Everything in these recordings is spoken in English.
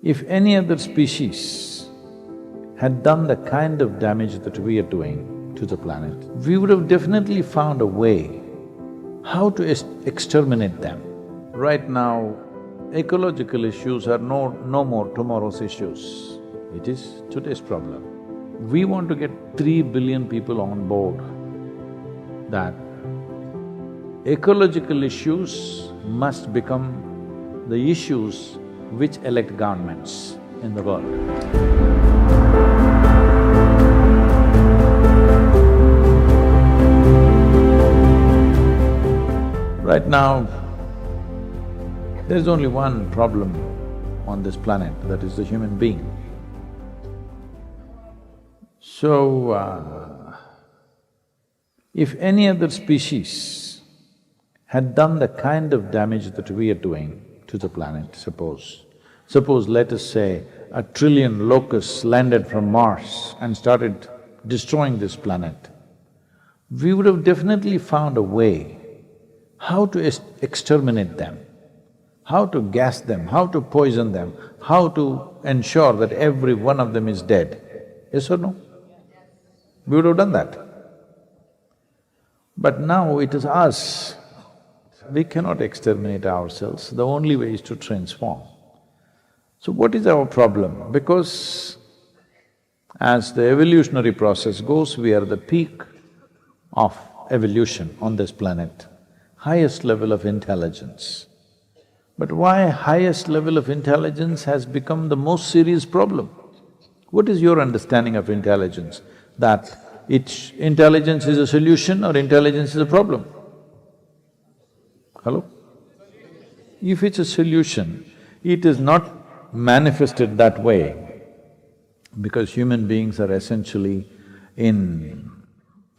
If any other species had done the kind of damage that we are doing to the planet, we would have definitely found a way how to exterminate them. Right now, ecological issues are no more tomorrow's issues. It is today's problem. We want to get 3 billion people on board that ecological issues must become the issues which elect governments in the world. Right now, there's only one problem on this planet, that is the human being. So, if any other species had done the kind of damage that we are doing to the planet, suppose let us say 1 trillion locusts landed from Mars and started destroying this planet, we would have definitely found a way how to exterminate them, how to gas them, how to poison them, how to ensure that every one of them is dead. Yes or no? We would have done that. But now it is us. We cannot exterminate ourselves, the only way is to transform. So what is our problem? Because as the evolutionary process goes, we are the peak of evolution on this planet, highest level of intelligence. But why highest level of intelligence has become the most serious problem? What is your understanding of intelligence? That intelligence is a solution or intelligence is a problem? Hello? If it's a solution, it is not manifested that way because human beings are essentially in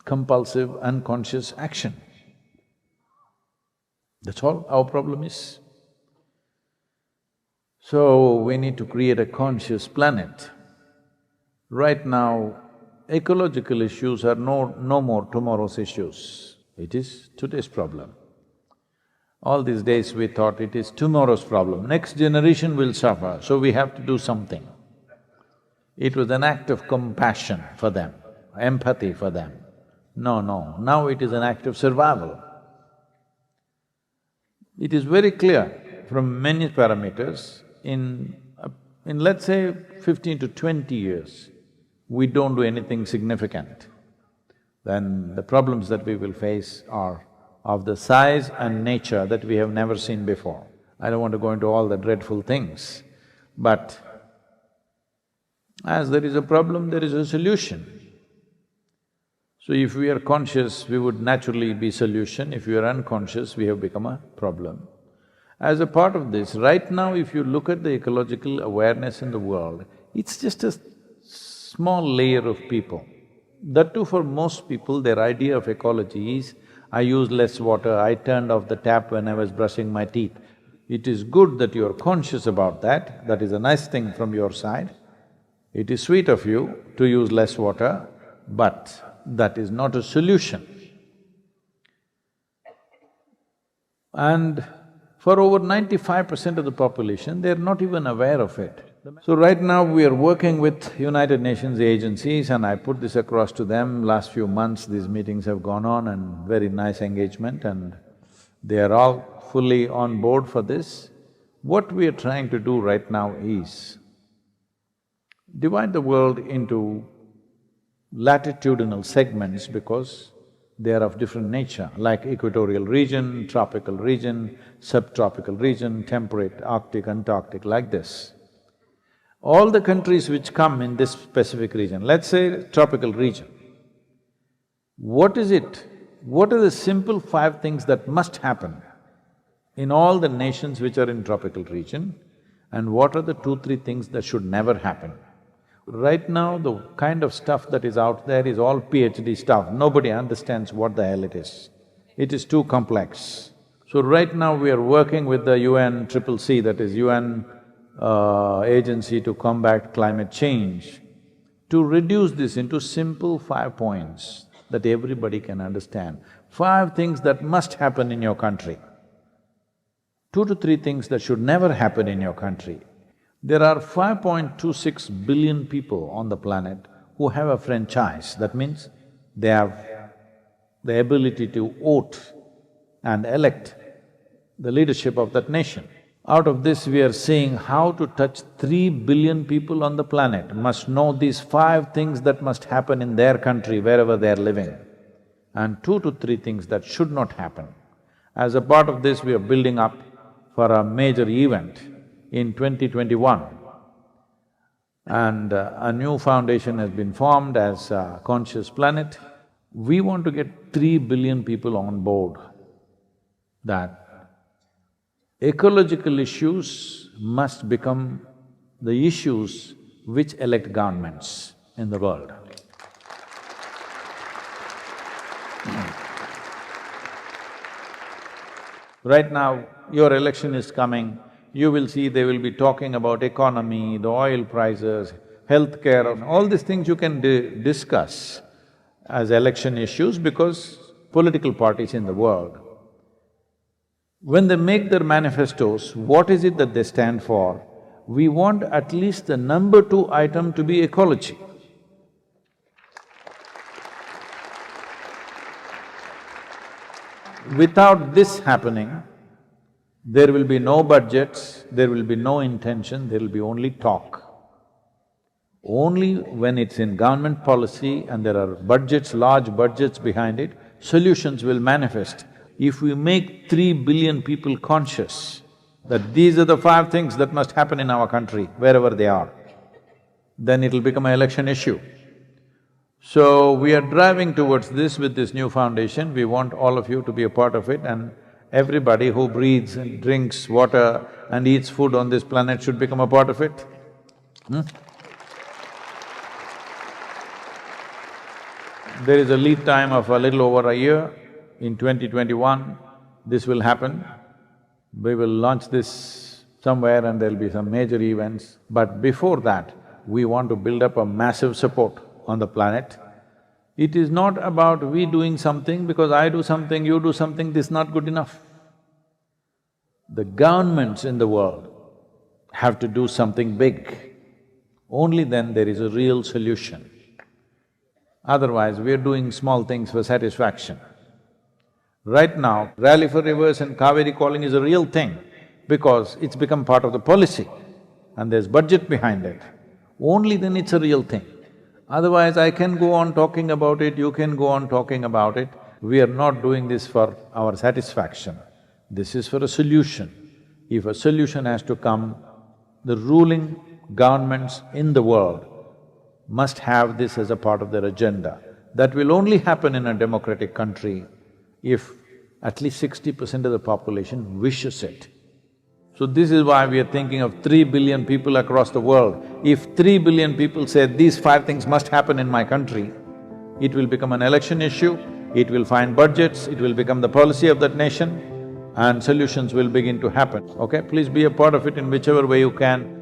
compulsive, unconscious action. That's all our problem is. So, we need to create a conscious planet. Right now, ecological issues are no more tomorrow's issues. It is today's problem. All these days we thought it is tomorrow's problem, next generation will suffer, so we have to do something. It was an act of compassion for them, empathy for them. No, now it is an act of survival. It is very clear from many parameters, in let's say 15 to 20 years, we don't do anything significant, then the problems that we will face are of the size and nature that we have never seen before. I don't want to go into all the dreadful things, but as there is a problem, there is a solution. So if we are conscious, we would naturally be solution. If we are unconscious, we have become a problem. As a part of this, right now if you look at the ecological awareness in the world, it's just a small layer of people. That too, for most people, their idea of ecology is, I use less water, I turned off the tap when I was brushing my teeth. It is good that you are conscious about that is a nice thing from your side. It is sweet of you to use less water, but that is not a solution. And for over 95% of the population, they're not even aware of it. So right now we are working with United Nations agencies and I put this across to them. Last few months these meetings have gone on and very nice engagement and they are all fully on board for this. What we are trying to do right now is divide the world into latitudinal segments because they are of different nature, like equatorial region, tropical region, subtropical region, temperate, Arctic, Antarctic, like this. All the countries which come in this specific region, let's say tropical region, what is it? What are the simple 5 things that must happen in all the nations which are in tropical region, and what are the 2, 3 things that should never happen? Right now, the kind of stuff that is out there is all PhD stuff, nobody understands what the hell it is. It is too complex. So right now we are working with the UNCCC, that is UN agency to combat climate change, to reduce this into simple 5 points that everybody can understand. 5 things that must happen in your country, 2 to 3 things that should never happen in your country. There are 5.26 billion people on the planet who have a franchise. That means they have the ability to vote and elect the leadership of that nation. Out of this, we are seeing how to touch 3 billion people on the planet must know these 5 things that must happen in their country wherever they are living, and 2 to 3 things that should not happen. As a part of this, we are building up for a major event in 2021. And a new foundation has been formed as Conscious Planet. We want to get 3 billion people on board that ecological issues must become the issues which elect governments in the world. Right now, your election is coming, you will see they will be talking about economy, the oil prices, healthcare, and all these things you can discuss as election issues because political parties in the world, when they make their manifestos, what is it that they stand for? We want at least the number 2 item to be ecology. Without this happening, there will be no budgets, there will be no intention, there will be only talk. Only when it's in government policy and there are budgets, large budgets behind it, solutions will manifest. If we make 3 billion people conscious that these are the 5 things that must happen in our country, wherever they are, then it'll become an election issue. So, we are driving towards this with this new foundation. We want all of you to be a part of it, and everybody who breathes and drinks water and eats food on this planet should become a part of it. There is a lead time of a little over a year. In 2021, this will happen. We will launch this somewhere and there'll be some major events. But before that, we want to build up a massive support on the planet. It is not about we doing something because I do something, you do something, this is not good enough. The governments in the world have to do something big. Only then there is a real solution. Otherwise, we are doing small things for satisfaction. Right now, Rally for Rivers and Kaveri calling is a real thing because it's become part of the policy and there's budget behind it. Only then it's a real thing. Otherwise, I can go on talking about it, you can go on talking about it. We are not doing this for our satisfaction. This is for a solution. If a solution has to come, the ruling governments in the world must have this as a part of their agenda. That will only happen in a democratic country if at least 60% of the population wishes it. So this is why we are thinking of 3 billion people across the world. If 3 billion people say, these 5 things must happen in my country, it will become an election issue, it will find budgets, it will become the policy of that nation, and solutions will begin to happen, okay? Please be a part of it in whichever way you can.